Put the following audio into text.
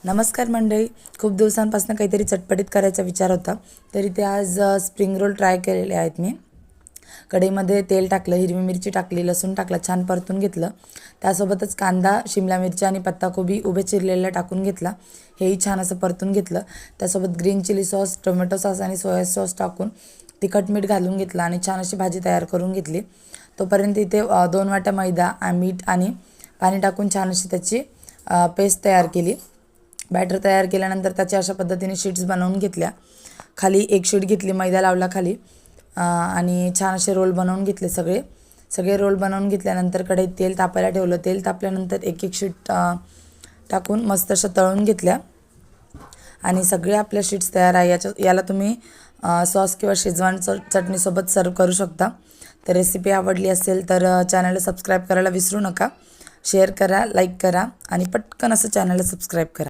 नमस्कार मंडळी. खूप दिवसांपासून काहीतरी चटपटीत करायचा विचार होता, तरी ते आज स्प्रिंग रोल ट्राय केलेले आहेत मी. कढईमध्ये तेल टाकलं, हिरवी मिरची टाकली, लसूण टाकला, छान परतून घेतलं. त्यासोबतच कांदा, शिमला मिरची आणि पत्ताकोबी उभे चिरलेला टाकून घेतला. हेही छान असं परतून घेतलं. त्यासोबत green chilli sauce, tomato sauce आणि सोया सॉस टाकून तिखट मीठ घालून घेतलं आणि छान अशी भाजी तयार करून घेतली. तोपर्यंत इथे 2 वाट्या मैदा, मीठ आणि पाणी टाकून छान अशी त्याची पेस्ट तयार केली. बॅटर तयार केल्यानंतर त्याच्या अशा पद्धतीने शीट्स बनवून घेतल्या. खाली एक शीट घेतली, मैदा लावला खाली आणि छान असे रोल बनवून घेतले. सगळे रोल बनवून घेतल्यानंतर कढईत तेल तापायला ठेवलं. तेल तापल्यानंतर एक एक शीट टाकून मस्त अशा तळून घेतल्या आणि सगळ्या आपल्या शीट्स तयार आहे. याला तुम्ही सॉस किंवा शेजवान चटणीसोबत सर्व करू शकता. तर रेसिपी आवडली असेल तर चॅनलला सबस्क्राईब करायला विसरू नका. शेअर करा, लाईक करा आणि पटकन असं चॅनलला सबस्क्राईब करा.